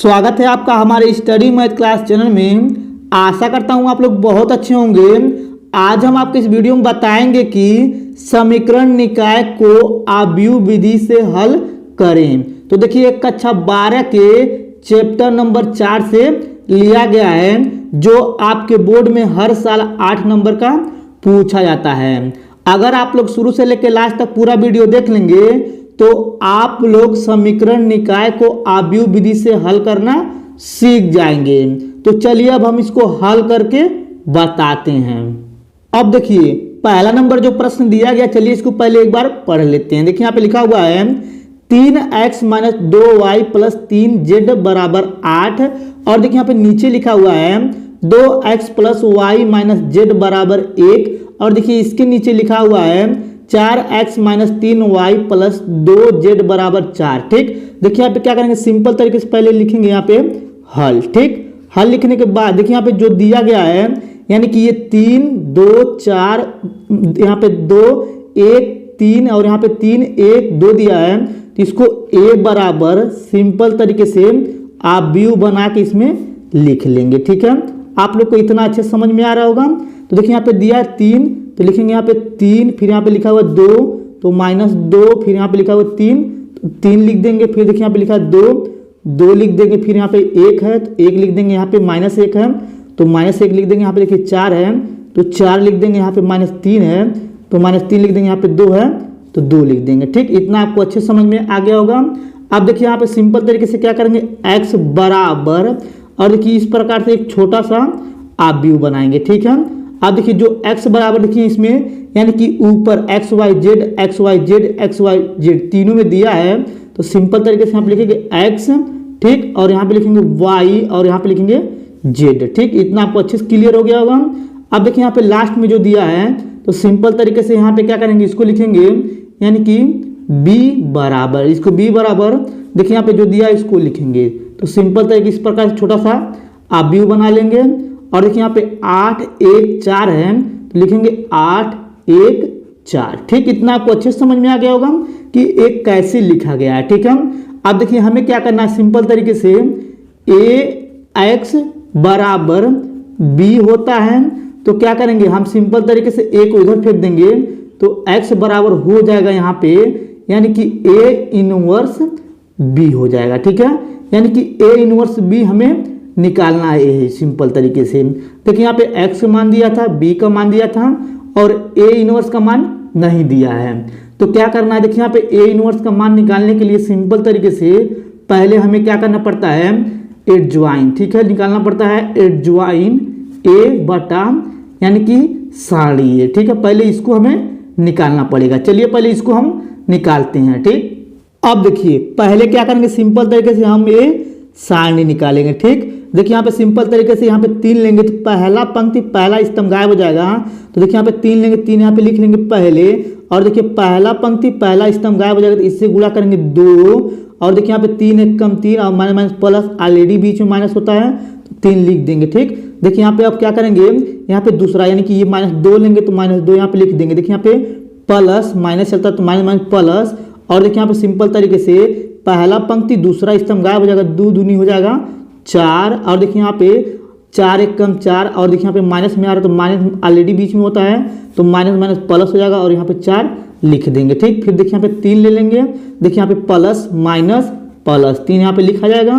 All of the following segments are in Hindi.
स्वागत है आपका हमारे स्टडी मैथ क्लास चैनल में। आशा करता हूँ आप लोग बहुत अच्छे होंगे। आज हम आपको इस वीडियो में बताएंगे कि समीकरण निकाय को आव्यूह विधि से हल करें। तो देखिए कक्षा 12 के चैप्टर नंबर 4 से लिया गया है, जो आपके बोर्ड में हर साल 8 नंबर का पूछा जाता है। अगर आप लोग शुरू से लेकर लास्ट तक पूरा वीडियो देख लेंगे तो आप लोग समीकरण निकाय को आव्यूह विधि से हल करना सीख जाएंगे। तो चलिए अब हम इसको हल करके बताते हैं। अब देखिए पहला नंबर जो प्रश्न दिया गया, चलिए इसको पहले एक बार पढ़ लेते हैं। देखिए यहाँ पे लिखा हुआ है 3x - 2y + 3z = 8। और देखिए यहाँ पे नीचे लिखा हुआ है 2x + y - z = 1। और देखिए इसके नीचे लिखा हुआ है 4x - 3y + 2z = 4। ठीक, देखिए यहाँ पे क्या करेंगे, सिंपल तरीके से पहले लिखेंगे यहाँ पे हल। ठीक, हल लिखने के बाद देखिए यहाँ पे जो दिया गया है, यानी कि ये 3 2 4, यहाँ पे 2 1 3 और यहाँ पे 3 1 2 दिया है। तो इसको a बराबर सिंपल तरीके से आव्यूह बना के इसमें लिख लेंगे। ठीक है, आप लोग को इतना अच्छे समझ में आ रहा होगा। तो देखिए यहाँ पे दिया है 3, तो लिखेंगे यहाँ पे 3, फिर यहाँ पे लिखा हुआ 2 तो -2, फिर यहाँ पे लिखा हुआ 3 तो 3 लिख देंगे। फिर देखिए यहाँ पे लिखा है 2 लिख देंगे। फिर यहाँ पे 1 है तो 1 लिख देंगे। यहाँ पे -1 है तो -1 लिख देंगे। यहाँ पे देखिए 4 है तो 4 लिख देंगे। यहाँ पे -3 है तो -3 लिख देंगे। यहाँ पे 2 है तो 2 लिख देंगे। ठीक, इतना आपको अच्छे समझ में आ गया होगा। अब देखिए यहाँ पे सिंपल तरीके से क्या करेंगे, x बराबर, और देखिए इस प्रकार से एक छोटा सा आव्यूह बनाएंगे। ठीक है, अब देखिए जो x बराबर देखिए इसमें, यानी कि ऊपर x y z तीनों में दिया है, तो सिंपल तरीके से यहाँ पे लिखेंगे x, ठीक, और यहाँ पे लिखेंगे y और यहाँ पे लिखेंगे z। ठीक, इतना आपको अच्छे से क्लियर हो गया होगा। अब देखिए यहाँ पे लास्ट में जो दिया है, तो सिंपल तरीके से यहाँ पे क्या करेंगे, इसको लिखेंगे, यानी कि b बराबर, इसको b बराबर देखिए यहाँ पे जो दिया है इसको लिखेंगे। तो सिंपल तरीके इस प्रकार से छोटा सा आव्यूह बना लेंगे। और देखिए यहाँ पे 8 1 4 है तो लिखेंगे 8 1 4। ठीक, इतना आपको अच्छे से समझ में आ गया होगा कि एक कैसे लिखा गया है। ठीक है, अब देखिए हमें क्या करना है, सिंपल तरीके से ax बराबर b होता है, तो क्या करेंगे हम, सिंपल तरीके से a को इधर फेंक देंगे तो x बराबर हो जाएगा यहाँ पे, यानी कि a इनवर्स b हो जाएगा। ठीक है, यानी कि a इनवर्स b हमें निकालना है सिंपल तरीके से। देखिए यहाँ पे x का मान दिया था, b का मान दिया था और a इनवर्स का मान नहीं दिया है। तो क्या करना है, देखिए यहाँ पे a इनवर्स का मान निकालने के लिए सिंपल तरीके से पहले हमें क्या करना पड़ता है, एडज्वाइन। ठीक है, निकालना पड़ता है एडज्वाइन a बटा, यानी कि साड़ी है। ठीक है, पहले इसको हमें निकालना पड़ेगा। चलिए पहले इसको हम निकालते हैं। ठीक, अब देखिए पहले क्या करेंगे, सिंपल तरीके से हम ये सारणी निकालेंगे। ठीक, देखिए यहाँ पे सिंपल तरीके से यहाँ पे 3 लेंगे तो पहला पंक्ति पहला स्तंभ गायब हो जाएगा। तो देखिए यहाँ पे 3 लेंगे, 3 यहाँ पे लिख लेंगे पहले, और देखिए पहला पंक्ति पहला स्तंभ गायब हो जाएगा तो इससे गुणा करेंगे 2। और देखिए यहाँ पे 3 1 कम 3 और माइनस प्लस, ऑलरेडी बीच में माइनस होता है तो 3 लिख देंगे। ठीक, देखिए यहाँ पे अब क्या करेंगे, यहाँ पे दूसरा, यानी कि ये -2 लेंगे तो -2 यहाँ पे लिख देंगे। देखिए यहाँ पे प्लस माइनस चलता है तो माइनस प्लस, और देखिए यहाँ पे सिंपल तरीके से पहला पंक्ति दूसरा स्तंभ गायब हो जाएगा, 2 दूनी हो जाएगा 4। और देखिए यहाँ पे 4 1 कम 4, और देखिए यहाँ पे माइनस में आ रहा है तो माइनस ऑलरेडी बीच में होता है तो माइनस माइनस प्लस हो जाएगा और यहाँ पे 4 लिख देंगे। ठीक, फिर देखिए यहाँ पे 3 ले लेंगे, देखिए यहाँ पे प्लस माइनस प्लस 3 यहाँ पे लिखा जाएगा।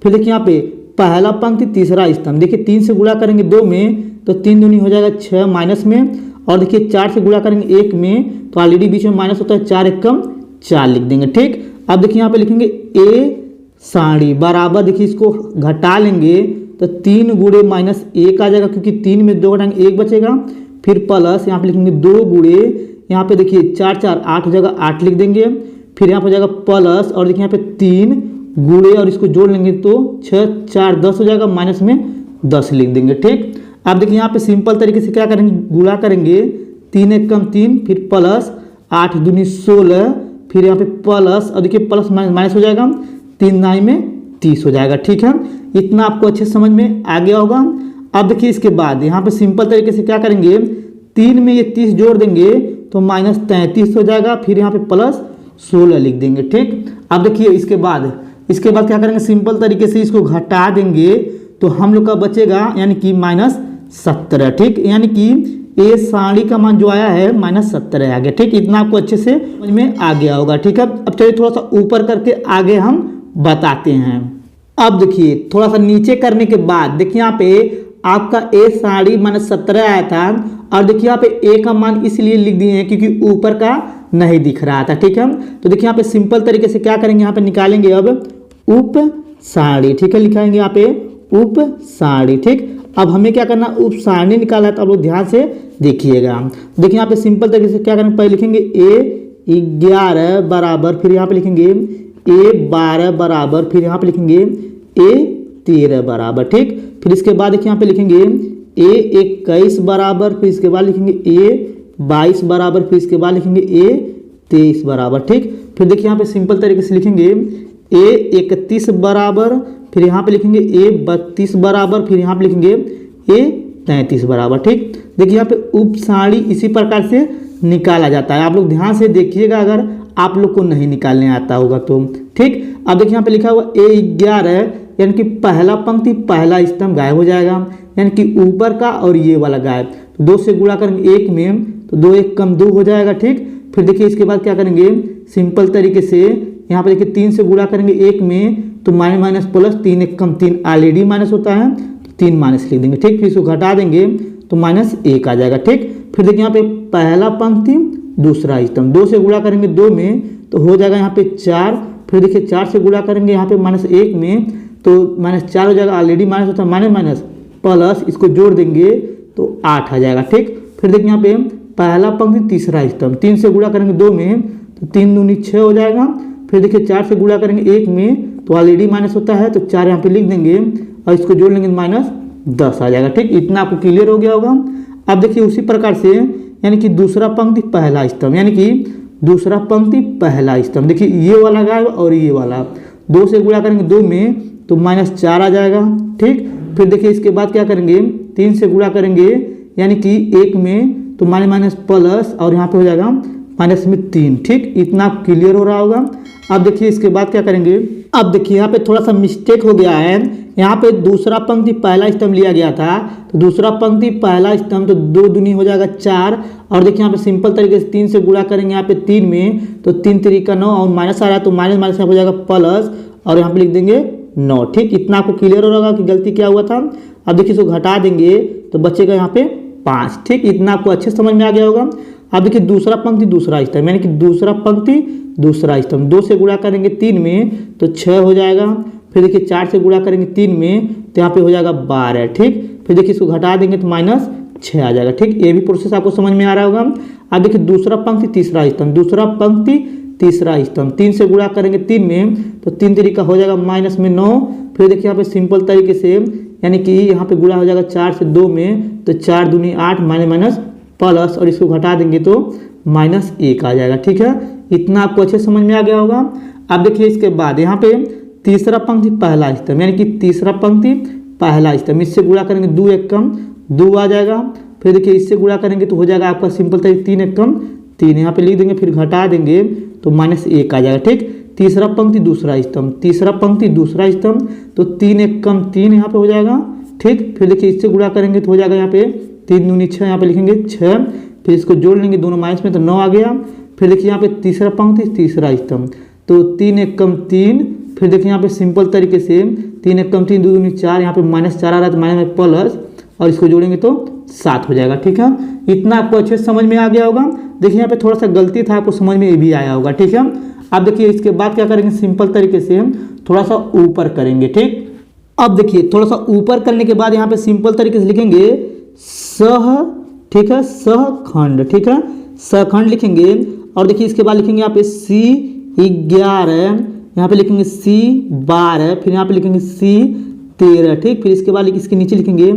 फिर देखिए यहाँ पे पहला पंक्ति तीसरा स्तंभ, देखिए 3 से गुणा करेंगे 2 में तो 3 दूनी हो जाएगा 6 माइनस में, और देखिए 4 से गुणा करेंगे 1 में तो ऑलरेडी बीच में माइनस होता है, 4 1 कम 4 लिख देंगे। ठीक, अब देखिए यहाँ पे लिखेंगे a साड़ी बराबर, देखिए इसको घटा लेंगे तो 3 गुणे -1 आ जाएगा, क्योंकि 3 में 2 घटाएंगे 1 बचेगा। फिर प्लस यहाँ पे लिखेंगे 2 गुणे, यहाँ पे देखिए 4 4 8 हो जाएगा, 8 लिख देंगे। फिर यहाँ पे हो जाएगा प्लस, और देखिए यहाँ पे 3 गुणे और इसको जोड़ लेंगे तो 6 4 10 हो जाएगा, माइनस में 10 लिख देंगे। ठीक, अब देखिए यहाँ पे सिंपल तरीके से क्या करेंगे, गुणा करेंगे 3 1 कम 3, फिर प्लस 8 दूनी 16, फिर यहाँ पे प्लस, और देखिए प्लस माइनस हो जाएगा, 3 9 में 30 हो जाएगा। ठीक है, इतना आपको अच्छे समझ में आ गया होगा। अब देखिए इसके बाद यहाँ पे सिंपल तरीके से क्या करेंगे, 3 में ये 30 जोड़ देंगे तो -33 हो जाएगा, फिर यहाँ पे प्लस 16 लिख देंगे। ठीक, अब देखिए इसके बाद इसके बाद क्या करेंगे, सिंपल तरीके से इसको घटा देंगे तो हम लोग का बचेगा यानी कि -17। ठीक, यानी कि ये साड़ी का मान जो आया है -17 आ गया। ठीक, इतना आपको अच्छे से समझ में आ गया होगा। ठीक है, अब चलिए थोड़ा सा ऊपर करके आगे हम बताते हैं। अब देखिए थोड़ा सा नीचे करने के बाद देखिए यहाँ पे आपका ए साड़ी -17 आया था, और देखिए यहाँ पे ए का मान इसलिए लिख दिए हैं क्योंकि ऊपर का नहीं दिख रहा था। ठीक है, तो देखिए यहाँ पे सिंपल तरीके से क्या करेंगे, यहाँ पे निकालेंगे अब उप साड़ी। ठीक है, लिखाएंगे यहाँ पे उप साड़ी। ठीक, अब हमें क्या करना, उप सारणी निकाला है तो आप लोग ध्यान से देखिएगा। देखिए यहाँ पे सिंपल तरीके से क्या करेंगे, पहले लिखेंगे A11 बराबर, फिर यहाँ पे लिखेंगे A12 बराबर, फिर यहाँ पे लिखेंगे A13 बराबर। ठीक, फिर इसके बाद देखिए यहाँ पे लिखेंगे A21 बराबर, फिर इसके बाद लिखेंगे A22 बराबर, फिर इसके बाद लिखेंगे A23 बराबर। ठीक, फिर देखिए यहाँ पे सिंपल तरीके से लिखेंगे A31 बराबर, फिर यहाँ पे लिखेंगे A32 बराबर, फिर यहाँ पे लिखेंगे A33 बराबर। ठीक, देखिए यहाँ पे उप साड़ी इसी प्रकार से निकाला जाता है। आप लोग ध्यान से देखिएगा अगर आप लोग को नहीं निकालने आता होगा तो। ठीक, अब देखिए यहाँ पे लिखा हुआ A11 यानी कि पहला पंक्ति पहला स्तंभ गायब हो जाएगा, यानी कि ऊपर का और ये वाला गायब। तो 2 से गुणा करेंगे 1 में तो 2 1 कम 2 हो जाएगा। ठीक, फिर देखिए इसके बाद क्या करेंगे, सिंपल तरीके से यहाँ पे देखिए 3 से गुणा करेंगे 1 में तो माइनस प्लस, 3 1 कम 3 ऑलरेडी माइनस होता है तो 3 माइनस लिख देंगे। ठीक, फिर इसको घटा देंगे तो -1 आ जाएगा। ठीक, फिर देखिए यहाँ पे पहला पंक्ति दूसरा स्तंभ, 2 से गुणा करेंगे 2 में तो हो जाएगा यहाँ पे 4, फिर देखिए 4 से गुणा करेंगे यहाँ पे -1 में तो -4 हो जाएगा, ऑलरेडी माइनस होता है, माइनस प्लस, इसको जोड़ देंगे तो 8 आ जाएगा। ठीक, फिर देखिए यहाँ पे पहला पंक्ति तीसरा स्तंभ, 3 से गुणा करेंगे 2 में तो 3 दूनी 6 हो जाएगा, फिर देखिए 4 से गुणा करेंगे 1 में तो ऑलरेडी माइनस होता है तो 4 यहाँ पे लिख देंगे और इसको जोड़ लेंगे -10 आ जाएगा। ठीक, इतना आपको क्लियर हो गया होगा। अब देखिए उसी प्रकार से यानी कि दूसरा पंक्ति पहला स्तंभ, यानी कि दूसरा पंक्ति पहला स्तंभ, देखिए ये वाला गायब और ये वाला, 2 से गुणा करेंगे 2 में तो -4 आ जाएगा। ठीक, फिर देखिए इसके बाद क्या करेंगे, 3 से गुणा करेंगे यानी कि 1 में तो माइनस प्लस और यहाँ पे हो जाएगा माइनस में 3। ठीक, इतना क्लियर हो रहा होगा। अब देखिए इसके बाद क्या करेंगे, अब देखिए यहाँ पे थोड़ा सा मिस्टेक हो गया है, यहाँ पे दूसरा पंक्ति पहला स्तंभ लिया गया था तो दूसरा पंक्ति पहला स्तंभ तो 2 दूनी हो जाएगा 4, और देखिए यहाँ पे सिंपल तरीके से 3 से गुणा करेंगे यहाँ पे 3 में तो 3 3 का 9 और माइनस आ रहा है तो माइनस हो जाएगा प्लस और यहाँ पे लिख देंगे 9। ठीक, इतना आपको क्लियर हो रहा होगा कि गलती क्या हुआ था। अब देखिए इसको घटा देंगे तो बचेगा यहाँ पे 5। ठीक, इतना आपको अच्छे समझ में आ गया होगा। अब देखिए दूसरा पंक्ति दूसरा स्तंभ, यानी कि दूसरा पंक्ति दूसरा स्तंभ, 2 से गुणा करेंगे 3 में तो 6 हो जाएगा, फिर देखिए 4 से गुणा करेंगे 3 में तो यहाँ पे हो जाएगा 12। ठीक, फिर देखिए इसको घटा देंगे तो -6 आ जाएगा। ठीक, ये भी प्रोसेस आपको समझ में आ रहा होगा। अब देखिए दूसरा पंक्ति तीसरा स्तंभ, दूसरा पंक्ति तीसरा स्तंभ, 3 से गुणा करेंगे 3 में तो 3 3 का हो जाएगा -9, फिर देखिए यहाँ पे सिंपल तरीके से यानी कि यहाँ पे गुणा हो जाएगा 4 से 2 में तो 4 दूनी 8 माइनस प्लस और इसको घटा देंगे तो -1 आ जाएगा। ठीक है, इतना आपको अच्छे समझ में आ गया होगा। अब देखिए इसके बाद यहाँ पे तीसरा पंक्ति पहला स्तंभ, यानी कि तीसरा पंक्ति पहला स्तंभ, इससे गुणा करेंगे 2 1 कम 2 आ जाएगा, फिर देखिए इससे गुणा करेंगे तो हो जाएगा आपका सिंपल तरीके 3 1 कम 3, यहाँ पे लिख देंगे, फिर घटा देंगे तो -1 आ जाएगा। ठीक, तीसरा पंक्ति दूसरा स्तंभ, तीसरा पंक्ति दूसरा स्तंभ तो 3 1 कम 3 यहाँ पे हो जाएगा। ठीक, फिर देखिए इससे गुणा करेंगे तो हो जाएगा यहाँ पे 3 दूनी 6, यहाँ पे लिखेंगे 6, फिर इसको जोड़ लेंगे दोनों माइनस में तो 9 आ गया। फिर देखिए यहाँ पे तीसरा पंक्ति तीसरा स्तंभ तो 3 1 कम 3, फिर देखिए यहाँ पे सिंपल तरीके से 3 1 कम 3 2 दूनी 4, यहाँ पे -4 आ रहा है तो माइनस में प्लस और इसको जोड़ेंगे तो 7 हो जाएगा। ठीक है, इतना आपको अच्छे से समझ में आ गया होगा। देखिए यहाँ पे थोड़ा सा गलती था, आपको समझ में भी आया होगा। ठीक है, अब देखिए इसके बाद क्या करेंगे, सिंपल तरीके से थोड़ा सा ऊपर करेंगे। ठीक, अब देखिए थोड़ा सा ऊपर करने के बाद यहाँ पे सिंपल तरीके से लिखेंगे सह, ठीक है, सहखंड। ठीक है, सहखंड लिखेंगे और देखिए इसके बाद लिखेंगे यहाँ पे C11, यहाँ पे लिखेंगे C12, फिर यहाँ पे लिखेंगे C13। ठीक, फिर इसके बाद इसके नीचे लिखेंगे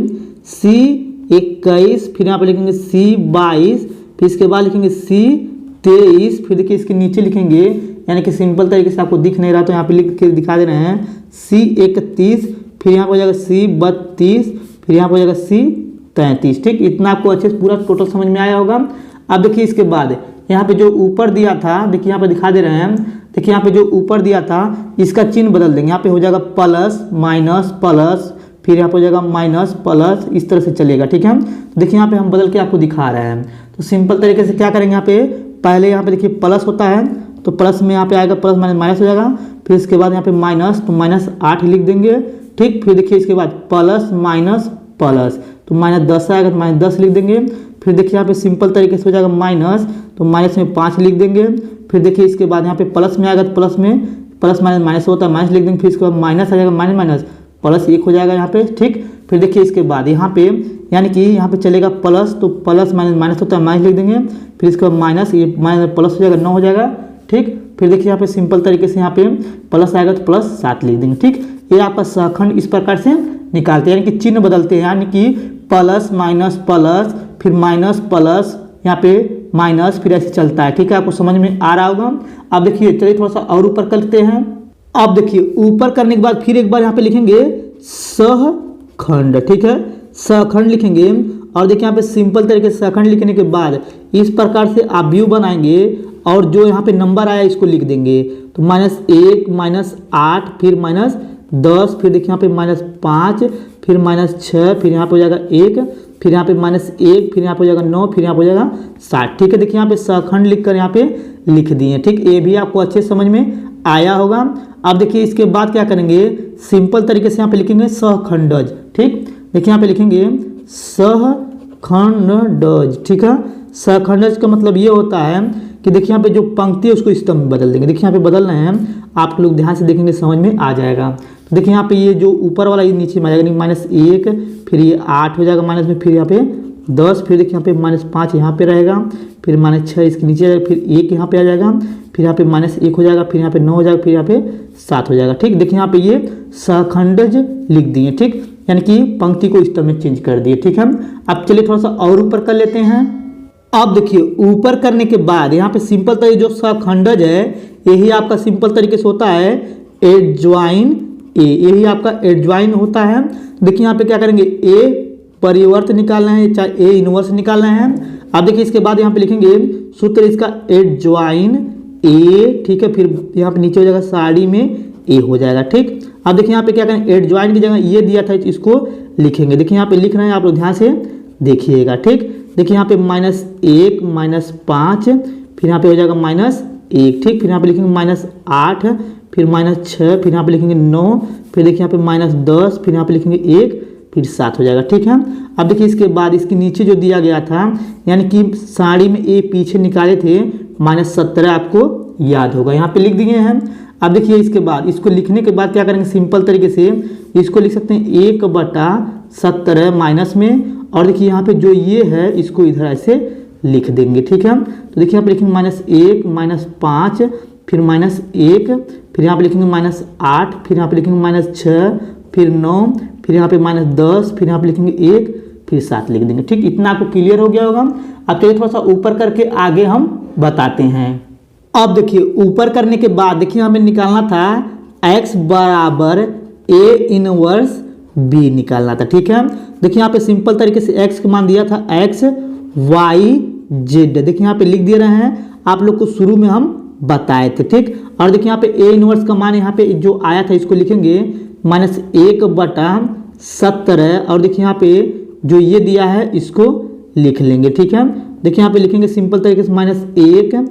C21, फिर यहाँ पे लिखेंगे C22, फिर इसके बाद लिखेंगे C23, फिर देखिए इसके नीचे लिखेंगे यानी कि सिंपल तरीके से आपको दिख नहीं रहा तो यहाँ पे लिख के दिखा दे रहे हैं C31, फिर यहाँ पे हो जाएगा C32, फिर यहाँ पे हो जाएगा C33। ठीक, इतना आपको अच्छे से पूरा टोटल समझ में आया होगा। अब देखिए इसके बाद यहाँ पे जो ऊपर दिया था, देखिए यहाँ पे दिखा दे रहे हैं देखिए यहाँ पे जो ऊपर दिया था इसका चिन्ह बदल देंगे, यहाँ पे हो जाएगा प्लस माइनस प्लस, फिर यहाँ पे हो जाएगा माइनस प्लस, इस तरह से चलेगा। ठीक है, देखिए यहाँ पे हम बदल के आपको दिखा रहे हैं। तो सिंपल तरीके से क्या करेंगे, यहाँ पे पहले यहाँ पे देखिए प्लस होता है तो प्लस में यहाँ पे आएगा प्लस माइनस माइनस हो जाएगा, फिर इसके बाद यहाँ पे माइनस तो -8 लिख देंगे। ठीक, फिर देखिए इसके बाद प्लस माइनस प्लस तो -10 आएगा तो -10 लिख देंगे। फिर देखिए यहाँ पे सिंपल तरीके से हो जाएगा माइनस तो माइनस में 5 लिख देंगे। फिर देखिए इसके बाद यहाँ पे प्लस में आएगा तो प्लस में प्लस माइनस माइनस होता है माइनस लिख देंगे। फिर इसके बाद माइनस आ जाएगा माइनस माइनस प्लस 1 हो जाएगा यहाँ पे। ठीक, फिर देखिए इसके बाद यहाँ पे यानी कि यहाँ पे चलेगा प्लस तो प्लस माइनस माइनस होता है माइनस लिख देंगे। फिर इसके बाद माइनस, ये माइनस प्लस हो जाएगा 9 हो जाएगा। ठीक, फिर देखिए यहाँ पे सिंपल तरीके से यहाँ पे प्लस आएगा तो प्लस 7 लिख देंगे। ठीक, ये आपका सहखंड इस प्रकार से निकालते हैं, यानी कि चिन्ह बदलते हैं, यानी कि प्लस माइनस प्लस फिर माइनस प्लस यहाँ पे माइनस, फिर ऐसे चलता है। ठीक है, आपको समझ में आ रहा होगा। अब देखिए चलिए थोड़ा सा और ऊपर करते हैं। अब देखिए ऊपर करने के बाद फिर एक बार यहाँ पे लिखेंगे सहखंड। ठीक है, सहखंड लिखेंगे और देखिए यहाँ पे सिंपल तरीके से सहखंड लिखने के बाद इस प्रकार से आप व्यू बनाएंगे और जो यहाँ पे नंबर आया इसको लिख देंगे। तो -1 -8 फिर -10, फिर देखिए यहाँ पे -5 फिर -6, फिर यहाँ पे हो जाएगा 1, फिर यहाँ पे -1, फिर यहाँ पे हो जाएगा 9, फिर यहाँ पे हो जाएगा 7। ठीक है, देखिए यहाँ पे सहखंड लिखकर यहाँ पे लिख दिए। ठीक, ये भी आपको अच्छे समझ में आया होगा। अब देखिए इसके बाद क्या करेंगे, सिंपल तरीके से यहाँ पे लिखेंगे सहखंडज। ठीक, देखिए यहाँ पे लिखेंगे सहखंडज। ठीक है, सहखंडज का मतलब ये होता है कि देखिए यहाँ पे जो पंक्ति है उसको स्तंभ में बदल देंगे। देखिए यहाँ पे बदल रहे हैं, आप लोग ध्यान से देखेंगे समझ में आ जाएगा। तो देखिए यहाँ पे ये जो ऊपर वाला ये नीचे में आ जाएगा, -1 फिर ये 8 हो जाएगा माइनस में, फिर यहाँ पे 10, फिर देखिए यहाँ पे -5 यहाँ पे रहेगा, फिर -6 इसके नीचे आ जाएगा, फिर 1 यहाँ पे आ जाएगा, फिर यहाँ पे -1 हो जाएगा, फिर यहाँ पे 9 हो जाएगा, फिर यहाँ पे 7 हो जाएगा। ठीक, देखिए यहाँ पे ये सहखंडज लिख दिए। ठीक, यानी कि पंक्ति को स्तंभ में चेंज कर दिए। ठीक है, अब चलिए थोड़ा सा और ऊपर कर लेते हैं। अब देखिए ऊपर करने के बाद यहाँ पे सिंपल तरीके जो सहखंडज है यही आपका सिंपल तरीके से होता है एडज्वाइन ए, यही आपका एडज्वाइन होता है। देखिए यहाँ पे क्या करेंगे, ए परिवर्त निकालना है चाहे ए इनवर्स निकालना है। अब देखिए इसके बाद यहाँ पे लिखेंगे सूत्र इसका एडज्वाइन ए। ठीक है, फिर यहाँ पे नीचे हो जाएगा साड़ी में ए हो जाएगा। ठीक, अब देखिए यहाँ पे क्या करेंगे, एडज्वाइन की जगह ये दिया था इसको लिखेंगे। देखिए यहाँ पे लिख रहे हैं, आप लोग ध्यान से देखिएगा। ठीक, देखिए यहाँ पे -1 -5 फिर यहाँ पे हो जाएगा -1। ठीक, फिर यहाँ पे लिखेंगे -8 फिर -6 फिर यहाँ पे लिखेंगे 9, फिर देखिए यहाँ पे -10 फिर यहाँ पे लिखेंगे 1 फिर 7 हो जाएगा। ठीक है, अब देखिए इसके बाद इसके नीचे जो दिया गया था यानी कि साड़ी में ए पीछे निकाले थे -17 आपको याद होगा, यहाँ पे लिख दिए हैं। अब देखिए इसके बाद इसको लिखने के बाद क्या करेंगे, सिंपल तरीके से इसको लिख सकते हैं 1/17 माइनस में, और देखिए यहाँ पे जो ये है इसको इधर ऐसे लिख देंगे। ठीक है, तो देखिए यहाँ पे लिखेंगे -1 -5 फिर -1 फिर यहाँ पे लिखेंगे -8 फिर यहाँ पे लिखेंगे -6 फिर 9 फिर यहाँ पे -10 फिर यहाँ पे लिखेंगे 1 फिर 7 लिख देंगे। ठीक, इतना आपको क्लियर हो गया होगा। अब चलिए थोड़ा सा ऊपर करके आगे हम बताते हैं। अब देखिए ऊपर करने के बाद देखिए हमें निकालना था x बराबर a इनवर्स b निकालना था। ठीक है, देखिए यहाँ पे सिंपल तरीके से x का मान दिया था x y z। देखिए यहाँ पे लिख दे रहे हैं, आप लोग को शुरू में हम बताए थे। ठीक, और देखिए यहाँ पे a इनवर्स का मान यहाँ पे जो आया था इसको लिखेंगे -1/17, और देखिए यहाँ पे जो ये दिया है इसको लिख लेंगे। ठीक है, देखिए यहाँ पे लिखेंगे सिंपल तरीके से -1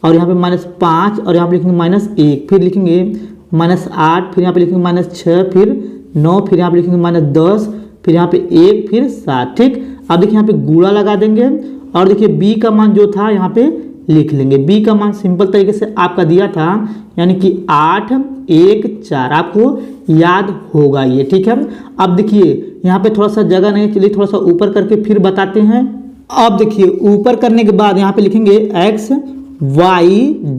और यहाँ पे -5 और यहाँ पे लिखेंगे -1 फिर लिखेंगे -8 फिर यहाँ पे लिखेंगे -6 फिर 9 फिर यहाँ पे लिखेंगे -10 फिर यहाँ पे 1 फिर 7। ठीक, अब देखिए यहाँ पे गुणा लगा देंगे और देखिए b का मान जो था यहाँ पे लिख लेंगे। b का मान सिंपल तरीके से आपका दिया था यानी कि 8 1 4, आपको याद होगा ये। ठीक है, अब देखिए यहाँ पे थोड़ा सा जगह नहीं, चलिए थोड़ा सा ऊपर करके फिर बताते हैं। अब देखिए ऊपर करने के बाद यहाँ पे लिखेंगे x y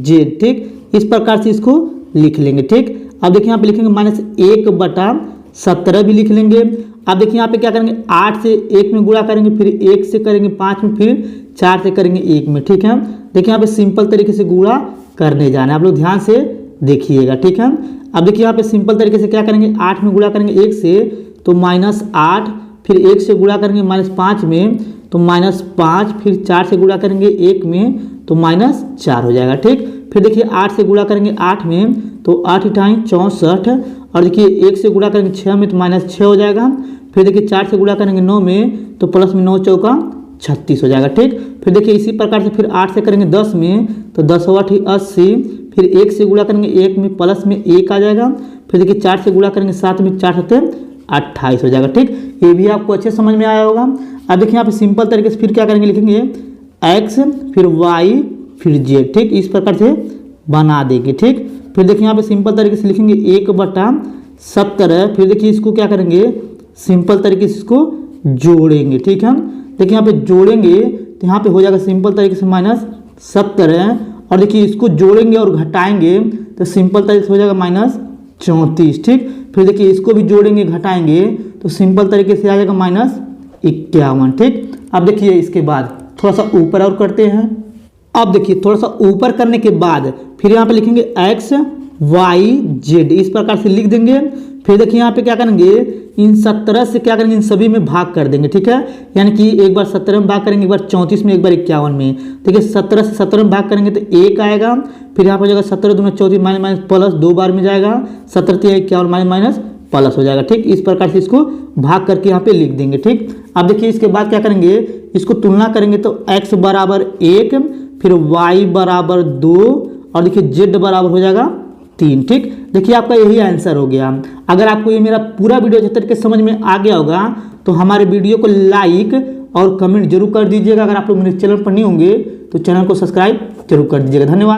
z। ठीक, इस प्रकार से इसको लिख लेंगे। ठीक, अब देखिए यहाँ पे लिखेंगे -1/17 भी लिख लेंगे। अब देखिए यहाँ पे क्या करेंगे, 8 से 1 में गुणा करेंगे, फिर 1 से करेंगे 5 में, फिर 4 से करेंगे 1 में। ठीक है, देखिए यहाँ पे सिंपल तरीके से गुणा करने जाना है, आप लोग ध्यान से देखिएगा। ठीक है, अब देखिए यहाँ पे सिंपल तरीके से क्या करेंगे, 8 में गुणा करेंगे 1 से तो -8, फिर 1 से गुणा करेंगे -5 में तो -5, फिर 4 से गुणा करेंगे 1 में तो -4 हो जाएगा। ठीक, फिर देखिए 8 से गुणा करेंगे 8 में तो 8 इटाई 64, और देखिए 1 से गुणा करेंगे 6 में तो -6 हो जाएगा। फिर देखिए 4 से गुणा करेंगे 9 में तो प्लस में 9 चौका 36 हो जाएगा। ठीक, फिर देखिए इसी प्रकार से फिर 8 से करेंगे 10 में तो 10 8 80, फिर 1 से गुणा करेंगे 1 में प्लस में 1 आ जाएगा। फिर देखिए 4 से गुणा करेंगे 7 में 4 7 28 हो जाएगा। ठीक, ये भी आपको अच्छे समझ में आया होगा। अब देखिए यहाँ पे सिंपल तरीके से फिर क्या करेंगे, लिखेंगे x फिर y फिर z। ठीक, इस प्रकार से बना देंगे। ठीक, फिर देखिए यहाँ पे सिंपल तरीके से लिखेंगे 1/17। फिर देखिए इसको क्या करेंगे, सिंपल तरीके से इसको जोड़ेंगे। ठीक है, देखिए यहाँ पे जोड़ेंगे तो यहाँ पे हो जाएगा सिंपल तरीके से -17, और देखिए इसको जोड़ेंगे और घटाएंगे तो सिंपल तरीके से हो जाएगा -34। ठीक, फिर देखिए इसको भी जोड़ेंगे घटाएंगे तो सिंपल तरीके से आ जाएगा -51। ठीक, अब देखिए इसके बाद थोड़ा सा ऊपर और करते हैं। अब देखिए थोड़ा सा ऊपर करने के बाद फिर यहाँ पे लिखेंगे x y z, इस प्रकार से लिख देंगे। फिर देखिए यहाँ पे क्या करेंगे, इन 17 से क्या करेंगे, इन सभी में भाग कर देंगे। ठीक है, यानी कि एक बार 17 में भाग करेंगे, एक बार 34 में, एक बार 51 में। देखिए 17 से 17 में भाग करेंगे तो 1 आएगा। फिर यहाँ पर हो जाएगा 17 दूना 34 माइनस प्लस 2 बार में जाएगा, 17 3 51 माइनस प्लस हो जाएगा। ठीक, इस प्रकार से इसको भाग करके यहाँ पे लिख देंगे। ठीक, अब देखिए इसके बाद क्या करेंगे, इसको तुलना करेंगे तो x बराबर 1, फिर y बराबर 2, और देखिए z बराबर हो जाएगा 3। ठीक, देखिए आपका यही आंसर हो गया। अगर आपको ये मेरा पूरा वीडियो अच्छे तरीके से समझ में आ गया होगा तो हमारे वीडियो को लाइक और कमेंट जरूर कर दीजिएगा। अगर आप लोग मेरे चैनल पर नहीं होंगे तो चैनल को सब्सक्राइब जरूर कर दीजिएगा। धन्यवाद।